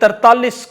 43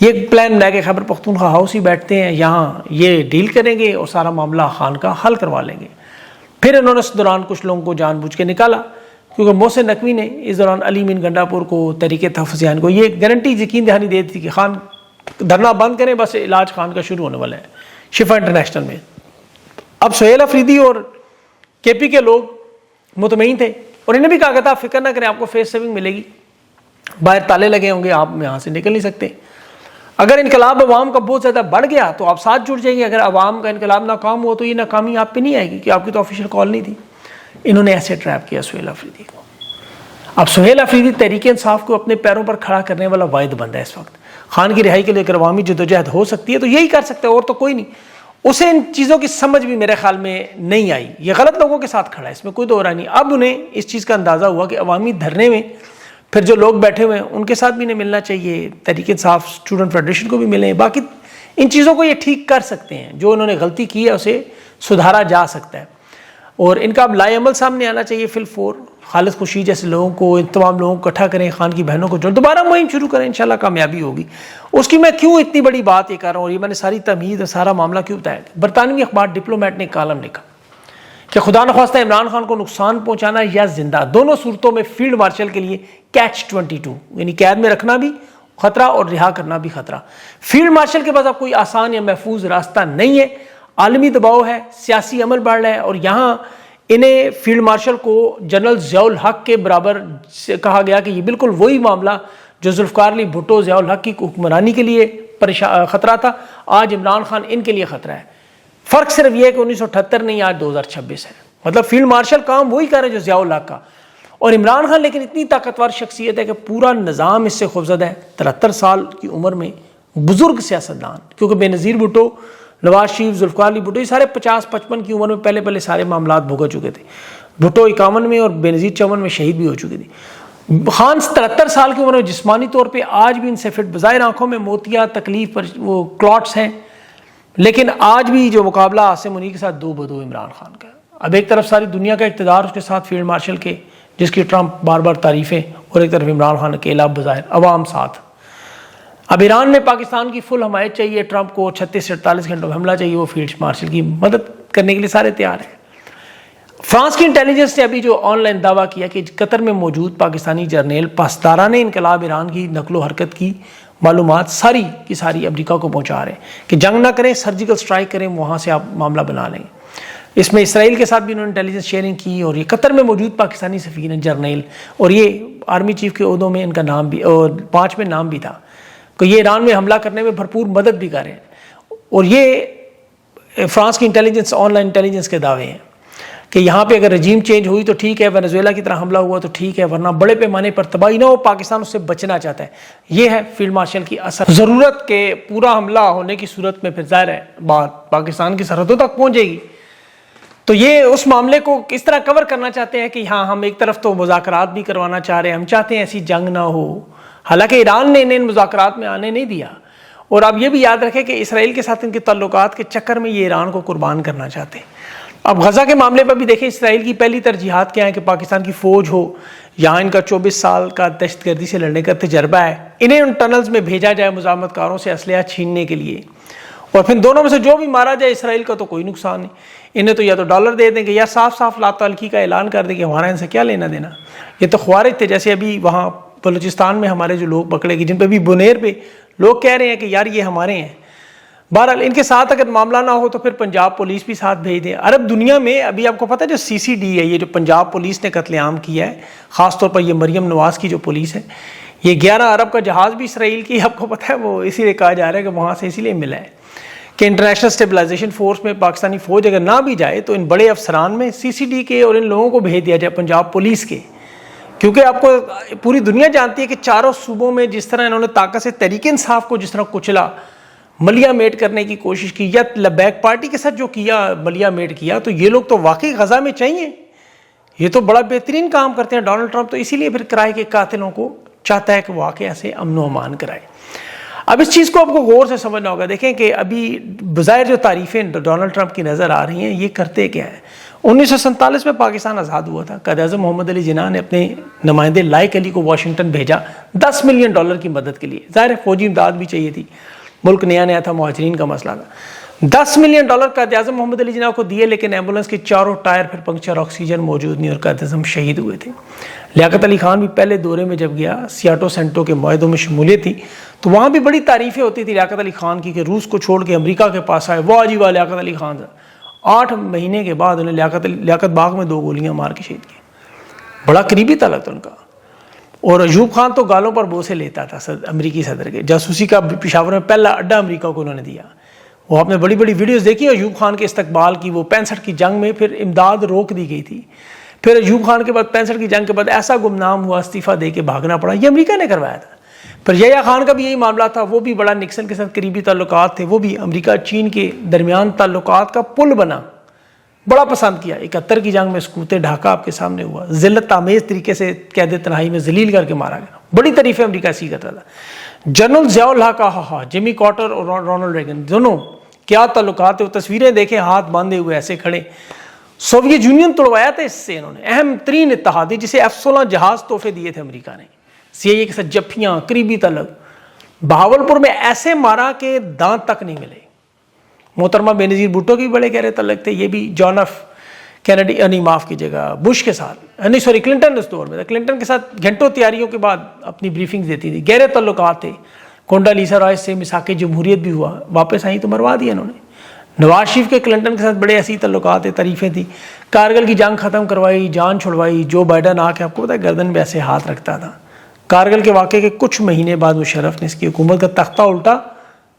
یہ پلان بنا کے خیبر پختونخوا ہاؤس ہی بیٹھتے ہیں, یہاں یہ ڈیل کریں گے اور سارا معاملہ خان کا حل کروا لیں گے. پھر انہوں نے اس دوران کچھ لوگوں کو جان بوجھ کے نکالا, کیونکہ محسن نقوی نے اس دوران علی امین گنڈا پور کو, تحریک تحفظ خان کو یہ گارنٹی یقین دہانی دی تھی کہ خان دھرنا بند کریں, بس علاج خان کا شروع ہونے والا ہے شفا انٹرنیشنل میں. اب سہیل افریدی اور کے پی کے لوگ مطمئن تھے اور انہیں بھی کہا کہ تھا آپ فکر نہ کریں, آپ کو فیس سیونگ ملے گی, باہر تالے لگے ہوں گے, آپ یہاں سے نکل نہیں سکتے. اگر انقلاب عوام کا بہت زیادہ بڑھ گیا تو آپ ساتھ جڑ جائیں گے, اگر عوام کا انقلاب ناکام ہو تو یہ ناکامی آپ پہ نہیں آئے گی کہ آپ کی تو آفیشیل کال نہیں تھی. انہوں نے ایسے ٹریپ کیا سہیل افریدی کو. اب سہیل افریدی تحریک انصاف کو اپنے پیروں پر کھڑا کرنے والا واحد بندہ ہے اس وقت. خان کی رہائی کے لیے اگر عوامی جدوجہد ہو سکتی ہے تو یہی کر سکتا ہے, اور تو کوئی نہیں. اسے ان چیزوں کی سمجھ بھی میرے خیال میں نہیں آئی, یہ غلط لوگوں کے ساتھ کھڑا ہے, اس میں کوئی دو رائے نہیں. اب انہیں اس چیز کا اندازہ ہوا کہ عوامی دھرنے میں پھر جو لوگ بیٹھے ہوئے ہیں ان کے ساتھ بھی انہیں ملنا چاہیے, تحریک انصاف اسٹوڈنٹ فیڈریشن کو بھی ملیں, باقی ان چیزوں کو یہ ٹھیک کر سکتے ہیں. جو انہوں نے غلطی کی ہے اسے سدھارا جا سکتا ہے, اور ان کا اب لائے عمل سامنے آنا چاہیے. فی الفور خالد خورشید جیسے لوگوں کو, ان تمام لوگوں کو اکٹھا کریں, خان کی بہنوں کو جو دوبارہ مہم شروع کریں, انشاءاللہ کامیابی ہوگی. اس کی میں کیوں اتنی بڑی بات یہ کر رہا ہوں, اور یہ میں نے ساری تمہید اور سارا معاملہ کیوں بتایا. برطانوی اخبار ڈپلومیٹ نے کالم لکھا کہ خدا نخواستہ عمران خان کو نقصان پہنچانا یا زندہ, دونوں صورتوں میں فیلڈ مارشل کے لیے کیچ 22, یعنی قید میں رکھنا بھی خطرہ اور رہا کرنا بھی خطرہ. فیلڈ مارشل کے پاس اب کوئی آسان یا محفوظ راستہ نہیں ہے, عالمی دباؤ ہے, سیاسی عمل بڑھ رہا ہے, اور یہاں انہیں فیلڈ مارشل کو جنرل ضیاء الحق کے برابر سے کہا گیا کہ یہ بالکل وہی معاملہ جو ذوالفقار علی بھٹو ضیاء الحق کی حکمرانی کے لیے خطرہ تھا, آج عمران خان ان کے لیے خطرہ ہے. فرق صرف یہ ہے کہ 1978 نہیں, آج 2026 ہے. مطلب فیلڈ مارشل کام وہی کر رہے جو ضیاء الحق کا, اور عمران خان لیکن اتنی طاقتور شخصیت ہے کہ پورا نظام اس سے خوفزدہ ہے. 73 سال کی عمر میں بزرگ سیاستدان, کیونکہ بے نظیر بھٹو, نواز شریف, ذوالفقار علی بھٹو یہ سارے 50-55 کی عمر میں پہلے سارے معاملات بھگت چکے تھے. بھٹو 51 میں اور بے نظیر 54 میں شہید بھی ہو چکے تھے. خان 73 سال کی عمر میں جسمانی طور پہ آج بھی ان سے فٹ, بظاہر آنکھوں میں موتیا تکلیف پر وہ کلاٹس ہیں, لیکن آج بھی جو مقابلہ عاصم منیر کے ساتھ 2-2 عمران خان کا. اب ایک طرف ساری دنیا کا اقتدار اس کے ساتھ فیلڈ مارشل کے, جس کی ٹرمپ بار بار تعریفیں, اور ایک طرف عمران خان اکیلا بظاہر عوام ساتھ. اب ایران میں پاکستان کی فل حمایت چاہیے, ٹرمپ کو 36 سے 48 گھنٹوں میں حملہ چاہیے, وہ فیلڈ مارشل کی مدد کرنے کے لیے سارے تیار ہیں. فرانس کی انٹیلیجنس نے ابھی جو آن لائن دعویٰ کیا کہ قطر میں موجود پاکستانی جرنیل پاسداران انقلاب ایران کی نقل و حرکت کی معلومات ساری کی ساری امریکہ کو پہنچا رہے ہیں کہ جنگ نہ کریں, سرجیکل سٹرائک کریں, وہاں سے آپ معاملہ بنا لیں. اس میں اسرائیل کے ساتھ بھی انہوں نے انٹیلیجنس شیئرنگ کی, اور یہ قطر میں موجود پاکستانی سفیر ہیں جرنیل, اور یہ آرمی چیف کے عہدوں میں ان کا نام بھی, اور 5 میں نام بھی تھا کہ یہ ایران میں حملہ کرنے میں بھرپور مدد بھی کر رہے ہیں. اور یہ فرانس کی انٹیلیجنس, آن لائن انٹیلیجنس کے دعوے ہیں کہ یہاں پہ اگر رجیم چینج ہوئی تو ٹھیک ہے, وینزویلا کی طرح حملہ ہوا تو ٹھیک ہے, ورنہ بڑے پیمانے پر تباہی نہ ہو, پاکستان اس سے بچنا چاہتا ہے. یہ ہے فیلڈ مارشل کی اثر ضرورت کے پورا حملہ ہونے کی صورت میں پھر ظاہر ہے بات پاکستان کی سرحدوں تک پہنچ جائے گی. تو یہ اس معاملے کو کس طرح کور کرنا چاہتے ہیں کہ ہاں ہم ایک طرف تو مذاکرات بھی کروانا چاہ رہے ہیں, ہم چاہتے ہیں ایسی جنگ نہ ہو, حالانکہ ایران نے انہیں مذاکرات میں آنے نہیں دیا. اور آپ یہ بھی یاد رکھیں کہ اسرائیل کے ساتھ ان کے تعلقات کے چکر میں یہ ایران کو قربان کرنا چاہتے ہیں. اب غزہ کے معاملے پر بھی دیکھیں, اسرائیل کی پہلی ترجیحات کیا ہیں کہ پاکستان کی فوج ہو, یہاں ان کا 24 سال کا دہشت گردی سے لڑنے کا تجربہ ہے, انہیں ان ٹنلز میں بھیجا جائے مزاحمت کاروں سے اسلحہ چھیننے کے لیے, اور پھر دونوں میں سے جو بھی مارا جائے اسرائیل کا تو کوئی نقصان نہیں. انہیں تو یا تو ڈالر دے دیں کہ یا صاف صاف لا تعلقی کا اعلان کر دیں کہ ہمارا ان سے کیا لینا دینا. یہ تو خوارج تھے, جیسے ابھی وہاں بلوچستان میں ہمارے جو لوگ پکڑے گئے, جن پہ بھی بنیر پہ لوگ کہہ رہے ہیں کہ یار یہ ہمارے ہیں. بہرحال ان کے ساتھ اگر معاملہ نہ ہو تو پھر پنجاب پولیس بھی ساتھ بھیج دیں. عرب دنیا میں ابھی آپ کو پتہ ہے جو CCD ہے, یہ جو پنجاب پولیس نے قتل عام کیا ہے, خاص طور پر یہ مریم نواز کی جو پولیس ہے, یہ 11 ارب کا جہاز بھی اسرائیل کی, آپ کو پتہ ہے وہ اسی لیے کہا جا رہا ہے کہ وہاں سے اسی لیے ملا ہے کہ انٹرنیشنل اسٹیبلائزیشن فورس میں پاکستانی فوج اگر نہ بھی جائے تو ان بڑے افسران میں CCD کے اور ان لوگوں کو بھیج دیا جائے پنجاب پولیس کے. کیونکہ آپ کو پوری دنیا جانتی ہے کہ چاروں صوبوں میں جس طرح انہوں نے طاقت سے تحریک انصاف کو جس طرح کچلا, ملیا میٹ کرنے کی کوشش کی, یا لبیک پارٹی کے ساتھ جو کیا ملیا میٹ کیا, تو یہ لوگ تو واقعی غزہ میں چاہیے, یہ تو بڑا بہترین کام کرتے ہیں. ڈونلڈ ٹرمپ تو اسی لیے پھر کرائے کے قاتلوں کو چاہتا ہے کہ واقعہ سے امن و امان کرائے. اب اس چیز کو آپ کو غور سے سمجھنا ہوگا. دیکھیں کہ ابھی بظاہر جو تعریفیں ڈونلڈ ٹرمپ کی نظر آ رہی ہیں یہ کرتے کیا ہیں. 1947 میں پاکستان آزاد ہوا تھا. قائد اعظم محمد علی جناح نے اپنے نمائندے لائق علی کو واشنگٹن بھیجا $10 ملین کی مدد کے لیے. ظاہر فوجی امداد بھی چاہیے تھی, ملک نیا نیا تھا, مہاجرین کا مسئلہ تھا. $10 ملین قائد اعظم محمد علی جناح کو دیے, لیکن ایمبولینس کے چاروں ٹائر پھر پنکچر, آکسیجن موجود نہیں اور قائد اعظم شہید ہوئے تھے. لیاقت علی خان بھی پہلے دورے میں جب گیا, سیاٹو سینٹو کے معاہدوں میں شمولیت تھی, تو وہاں بھی بڑی تعریفیں ہوتی تھی لیاقت علی خان کی کہ روس کو چھوڑ کے امریکہ کے پاس آئے, واہ جی واہ لیاقت علی خان. 8 مہینے کے بعد انہیں لیاقت باغ میں 2 گولیاں مار کے شہید کیا. بڑا قریبی تعلق تھا ان کا. اور ایوب خان تو گالوں پر بوسے لیتا تھا امریکی صدر کے. جاسوسی کا پشاور میں پہلا اڈا امریکہ کو انہوں نے دیا. وہ آپ نے بڑی بڑی ویڈیوز دیکھی ایوب خان کے استقبال کی. وہ 65 کی جنگ میں پھر امداد روک دی گئی تھی. پھر ایوب خان کے بعد 65 کی جنگ کے بعد ایسا گمنام ہوا, استعفیٰ دے کے بھاگنا پڑا. یہ امریکہ نے کروایا تھا. پھر یحییٰ خان کا بھی یہی معاملہ تھا. وہ بھی بڑا نکسن کے ساتھ قریبی تعلقات تھے. وہ بھی امریکہ چین کے درمیان تعلقات کا پل بنا, بڑا پسند کیا. 71 کی جنگ میں سکوت ڈھاکہ آپ کے سامنے ہوا, ذلت آمیز طریقے سے قید تنہائی میں ذلیل کر کے مارا گیا. بڑی تعریفیں امریکہ اسی کرتا تھا. جنرل ضیاء الحق کا جمی کارٹر اور رونلڈ ریگن دونوں کیا تعلقات. وہ تصویریں دیکھیں, ہاتھ باندھے ہوئے ایسے کھڑے. سوویت یونین توڑوایا تھا اس سے انہوں نے. اہم ترین اتحادی جسے F-16 جہاز تحفے دیے تھے امریکہ نے. CIA کے ساتھ جفیاں, قریبی تعلق. بہاولپور میں ایسے مارا کہ دانت تک نہیں ملے. محترمہ بے نظیر بھٹو کے بھی بڑے گہرے تعلق تھے. یہ بھی جان ایف کینیڈی, نہیں معاف کیجیے گا, بش کے ساتھ, نہیں سوری کلنٹن اس دور میں تھا. کلنٹن کے ساتھ گھنٹوں تیاریوں کے بعد اپنی بریفنگ دیتی تھی. گہرے تعلقات تھے. کونڈا لیسا رائس سے مساق جمہوریت بھی ہوا, واپس آئی تو مروا دیا انہوں نے. نواز شریف کے کلنٹن کے ساتھ بڑے ایسی تعلقات ہیں, تعریفیں تھیں. کارگل کی جنگ ختم کروائی, جان چھڑوائی. جو بائیڈن آ کے آپ کو پتا ہے گردن پہ ایسے ہاتھ رکھتا تھا. کارگل کے واقعے کے کچھ مہینے بعد مشرف نے اس کی حکومت کا تختہ الٹا,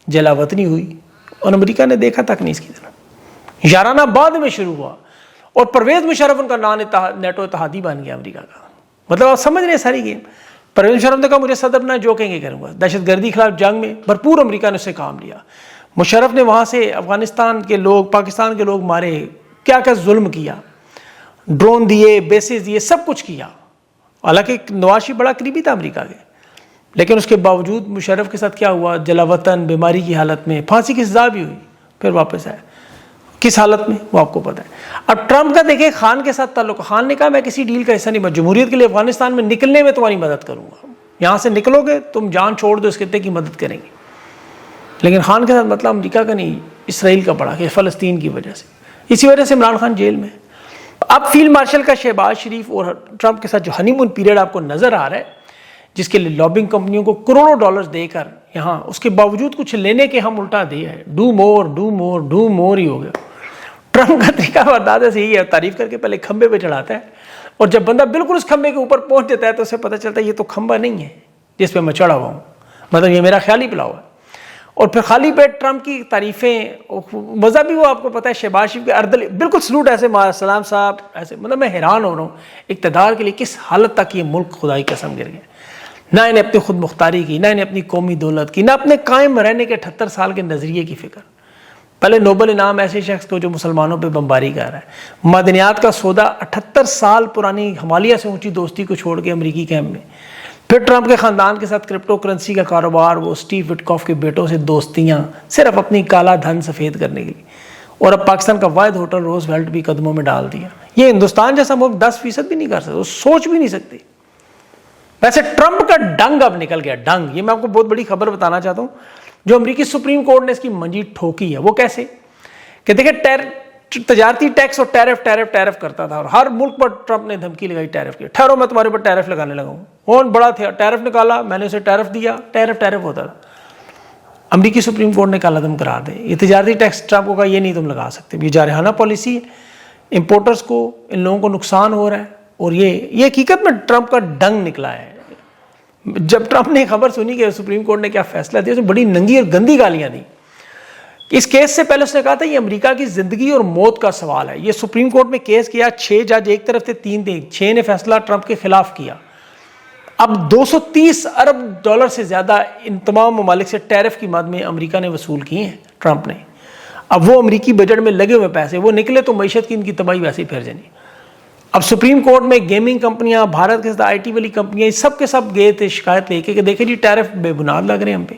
جلا وطنی ہوئی اور امریکہ نے دیکھا تک نہیں اس کی طرف. یارانہ بعد میں شروع ہوا اور پرویز مشرف ان کا نان نیٹو اتحادی بن گیا امریکہ کا. مطلب آپ سمجھ رہے ہیں ساری گیم. پرویز مشرف نے کہا مجھے صدر بنا, جو کہیں گے کروں گا. دہشت گردی خلاف جنگ میں بھرپور امریکہ نے اس سے کام لیا. مشرف نے وہاں سے افغانستان کے لوگ, پاکستان کے لوگ مارے, کیا کیا ظلم کیا, ڈرون دیے, بیسز دیے, سب کچھ کیا. حالانکہ نواز شریف بڑا قریبی تھا امریکہ کے, لیکن اس کے باوجود مشرف کے ساتھ کیا ہوا, جلا وطن, بیماری کی حالت میں, پھانسی کی سزا بھی ہوئی, پھر واپس آئے. کس حالت میں وہ آپ کو پتہ ہے. اب ٹرمپ کا دیکھیں خان کے ساتھ تعلق. خان نے کہا میں کسی ڈیل کا حصہ نہیں بن, جمہوریت کے لیے افغانستان میں نکلنے میں تمہاری مدد کروں گا. یہاں سے نکلو گے تم, جان چھوڑ دو, اس خطے کی مدد کریں گے. لیکن خان کے ساتھ مطلب امریکہ کا نہیں, اسرائیل کا پڑا کہ فلسطین کی وجہ سے. اسی وجہ سے عمران خان جیل میں. اب فیلڈ مارشل کا شہباز شریف اور ٹرمپ کے ساتھ جو ہنی مون پیریڈ آپ کو نظر آ رہا ہے, جس کے لیے لابنگ کمپنیوں کو کروڑوں ڈالرز دے کر یہاں, اس کے باوجود کچھ لینے کے ہم الٹا دیا ہے. Do more do more do more ہی ہو گیا. ٹرمپ کا طریقہ برداشت سے یہی ہے, تعریف کر کے پہلے کھمبے پہ چڑھاتا ہے, اور جب بندہ بالکل اس کھمبے کے اوپر پہنچ جاتا ہے تو اسے پتہ چلتا ہے یہ تو کھمبا نہیں ہے جس پہ میں چڑھا ہوا ہوں, مطلب یہ میرا خیالی پلاؤ ہے. اور پھر خالی پیٹ ٹرمپ کی تعریفیں, مزہ بھی وہ آپ کو پتہ ہے. شہباز شریف کے اردل بالکل سلوٹ ایسے, السلام صاحب ایسے, مطلب میں حیران ہو رہا ہوں اقتدار کے لیے کس حالت تک یہ ملک خدائی قسم گر گیا. نہ انہیں اپنی خود مختاری کی, نہ انہیں اپنی قومی دولت کی, نہ اپنے قائم رہنے کے 78 سال کے نظریے کی فکر. پہلے نوبل انعام ایسے شخص کو جو مسلمانوں پہ بمباری کر رہا ہے, معدنیات کا سودا 78 سال پرانی ہمالیہ سے اونچی دوستی کو چھوڑ کے امریکی کیمپ میں. پھر ٹرمپ کے خاندان کے ساتھ کرپٹو کرنسی کا کاروبار, وہ اسٹیو وٹکاف کے بیٹوں سے دوستیاں, صرف اپنی کالا دھن سفید کرنے کے لیے. اور اب پاکستان کا واحد ہوٹل روز ویلٹ بھی قدموں میں ڈال دیا. یہ ہندوستان جیسا ملک 10% بھی نہیں کر سکتا, سوچ بھی نہیں سکتے. ویسے ٹرمپ کا ڈنگ اب نکل گیا, ڈنگ. یہ میں آپ کو بہت بڑی خبر بتانا چاہتا ہوں, جو امریکی سپریم کورٹ نے اس کی منجی ٹھوکی ہے. وہ کیسے کہ دیکھیں, تجارتی ٹیکس اور ٹیرف کرتا تھا, اور ہر ملک پر ٹرمپ نے دھمکی لگائی ٹیرف کی. ٹھہرو میں تمہارے پر ٹیرف لگانے لگا ہوں. کون بڑا تھا, ٹیرف نکالا, میں نے اسے ٹیرف دیا, ٹیرف ہوتا تھا. امریکی سپریم کورٹ نے کالا دم کرا دے. یہ تجارتی ٹیکس ٹرمپ کو کہا یہ نہیں تم لگا سکتے, یہ جارحانہ پالیسی ہے, امپورٹرز کو, ان لوگوں کو نقصان ہو رہا ہے. اور یہ حقیقت میں ٹرمپ کا ڈنگ نکلا ہے. جب ٹرمپ نے خبر سنی کہ سپریم کورٹ نے کیا فیصلہ دیا, اس میں بڑی ننگی اور گندی گالیاں دی. اس کیس سے پہلے اس نے کہا تھا یہ امریکہ کی زندگی اور موت کا سوال ہے. یہ سپریم کورٹ میں کیس کیا, 6 جج ایک طرف تھے, 3 تھے, 6 نے فیصلہ ٹرمپ کے خلاف کیا. اب $230 ارب سے زیادہ ان تمام ممالک سے ٹیرف کی مد میں امریکہ نے وصول کیے ہیں ٹرمپ نے. اب وہ امریکی بجٹ میں لگے ہوئے پیسے وہ نکلے تو معیشت کی ان کی تباہی ویسے ہی پھر جانی. اب سپریم کورٹ میں گیمنگ کمپنیاں, بھارت کے ساتھ IT والی کمپنیاں, سب کے سب گئے تھے شکایت لے کے کہ دیکھیں جی ٹیرف بے بنیاد لگ رہے ہیں ہم پہ.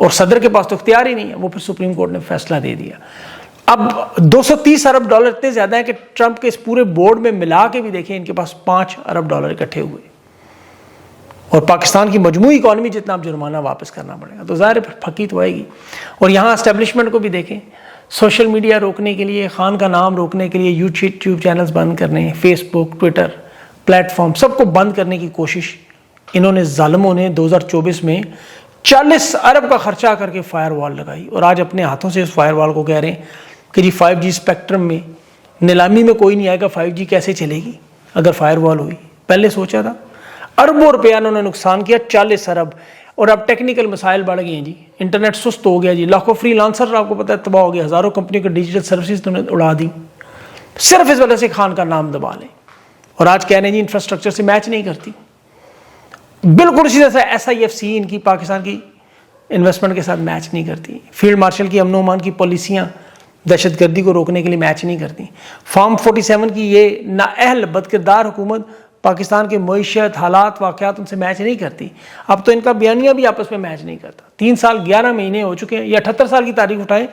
اور صدر کے پاس تو اختیار ہی نہیں ہے. وہ پھر سپریم کورٹ نے فیصلہ دے دیا. اب 230 ارب ڈالر اتنے زیادہ ہیں کہ ٹرمپ کے اس پورے بورڈ میں ملا کے بھی دیکھیں ان کے پاس 5 ارب ڈالر اکٹھے ہوئے, اور پاکستان کی مجموعی اکانومی جتنا اب جرمانہ واپس کرنا پڑے گا. تو ظاہر ہے پھکی تو آئے گی. اور یہاں اسٹیبلشمنٹ کو بھی دیکھیں, سوشل میڈیا روکنے کے لیے, خان کا نام روکنے کے لیے یوٹیوب چینلز بند کرنے, فیس بک, ٹویٹر پلیٹ فارم سب کو بند کرنے کی کوشش انہوں نے ظالموں نے 2024 میں 40 ارب کا خرچہ کر کے فائر وال لگائی, اور آج اپنے ہاتھوں سے اس فائر وال کو کہہ رہے ہیں کہ جی 5G اسپیکٹرم میں نیلامی میں کوئی نہیں آئے گا, 5G کیسے چلے گی اگر فائر وال ہوئی. پہلے سوچا تھا, اربوں روپیہ انہوں نے نقصان کیا, 40 ارب. اور اب ٹیکنیکل مسائل بڑھ گئے ہیں جی, انٹرنیٹ سست ہو گیا جی, لاکھوں فری لانسر آپ کو پتہ ہے تباہ ہو گیا, ہزاروں کمپنیوں کے ڈیجیٹل سروسز انہوں نے اڑا دی صرف اس وجہ سے خان کا نام دبا لیں. اور آج کہہ رہے ہیں جی انفراسٹرکچر سے میچ نہیں کرتی. بالکل اسی طرح SIFC ان کی پاکستان کی انویسٹمنٹ کے ساتھ میچ نہیں کرتی. فیلڈ مارشل کی امن و امان کی پالیسیاں دہشت گردی کو روکنے کے لیے میچ نہیں کرتی. فارم 47 کی یہ نااہل بدکردار حکومت پاکستان کے معیشت حالات واقعات ان سے میچ نہیں کرتی. اب تو ان کا بیانیہ بھی آپس میں میچ نہیں کرتا. 3 سال 11 مہینے ہو چکے ہیں, یا 78 سال کی تاریخ اٹھائیں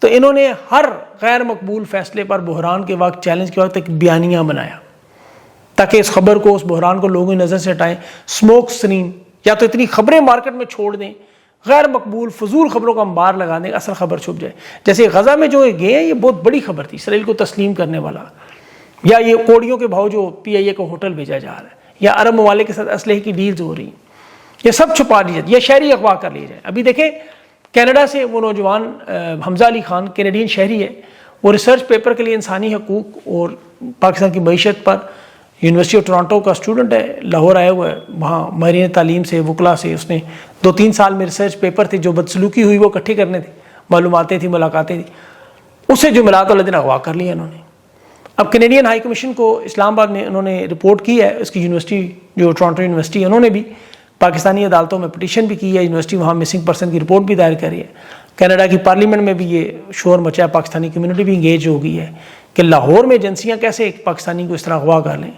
تو انہوں نے ہر غیر مقبول فیصلے پر بحران کے وقت, چیلنج کے وقت ایک بیانیہ بنایا تاکہ اس خبر کو, اس بحران کو لوگوں کی نظر سے ہٹائیں. اسموک سکرین, یا تو اتنی خبریں مارکیٹ میں چھوڑ دیں, غیر مقبول فضول خبروں کا انبار لگا دیں, اصل خبر چھپ جائے. جیسے غزہ میں جو گئے ہیں یہ بہت بڑی خبر تھی, اسرائیل کو تسلیم کرنے والا, یا یہ کوڑیوں کے بھاؤ جو PIA کو ہوٹل بھیجا جا رہا ہے, یا عرب ممالک کے ساتھ اسلحے کی ڈیلز ہو رہی ہیں, یہ سب چھپا لی جاتی, یہ شہری اغوا کر لی جائے. ابھی دیکھیں کینیڈا سے وہ نوجوان حمزہ علی خان کینیڈین شہری ہے, وہ ریسرچ پیپر کے لیے انسانی حقوق اور پاکستان کی معیشت پر یونیورسٹی آف ٹورانٹو کا اسٹوڈنٹ ہے, لاہور آیا ہوا ہے, وہاں ماہرین تعلیم سے وکلا سے اس نے 2-3 سال میں ریسرچ پیپر تھے جو بدسلوکی ہوئی وہ اکٹھے کرنے تھے, معلوماتیں تھیں, ملاقاتیں تھیں, اسے جو ملا تو اللہ دن اغوا کر لیا انہوں نے. اب کینیڈین ہائی کمیشن کو اسلام آباد میں انہوں نے رپورٹ کی ہے, اس کی یونیورسٹی جو ٹورانٹو یونیورسٹی ہے انہوں نے بھی پاکستانی عدالتوں میں پٹیشن بھی کی ہے, یونیورسٹی وہاں مسنگ پرسن کی رپورٹ بھی دائر کری ہے. کینیڈا کی پارلیمنٹ میں بھی یہ شور مچا ہے, پاکستانی کمیونٹی بھی انگیج ہو گئی ہے کہ لاہور میں ایجنسیاں کیسے ایک پاکستانی کو اس طرح اغوا کر لیں.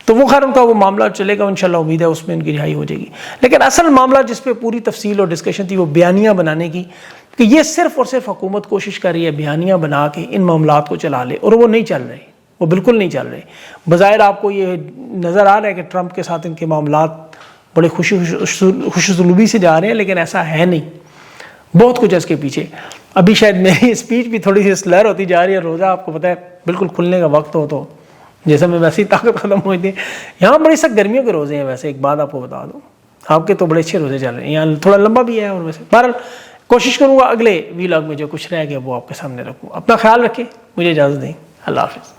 تو وہ خیر ان کا وہ معاملہ چلے گا, انشاءاللہ امید ہے اس میں ان کی رہائی ہو جائے گی. لیکن اصل معاملہ جس پہ پوری تفصیل اور ڈسکشن تھی وہ بیانیہ بنانے کی, کہ یہ صرف اور صرف حکومت کوشش کر رہی ہے بیانیہ بنا کے ان معاملات کو چلا لے, اور وہ نہیں چل رہے, وہ بالکل نہیں چل رہے. بظاہر آپ کو یہ نظر آ رہا ہے کہ ٹرمپ کے ساتھ ان کے معاملات بڑے خوش اسلوبی سے جا رہے ہیں, لیکن ایسا ہے نہیں, بہت کچھ ہے اس کے پیچھے. ابھی شاید میری اسپیچ بھی تھوڑی سی سلر ہوتی جا رہی ہے, روزہ آپ کو پتہ ہے بالکل کھلنے کا وقت ہو تو جیسے میں ویسے ہی طاقت ختم ہوتی ہے. یہاں بڑی سخت گرمیوں کے روزے ہیں. ویسے ایک بات آپ کو بتا دوں, آپ کے تو بڑے اچھے روزے چل رہے ہیں, یہاں تھوڑا لمبا بھی ہے. اور ویسے بہرحال کوشش کروں گا اگلے وی لاگ میں جو کچھ رہ گیا وہ آپ کے سامنے رکھوں. اپنا خیال رکھیں, مجھے اجازت دیں, اللہ حافظ.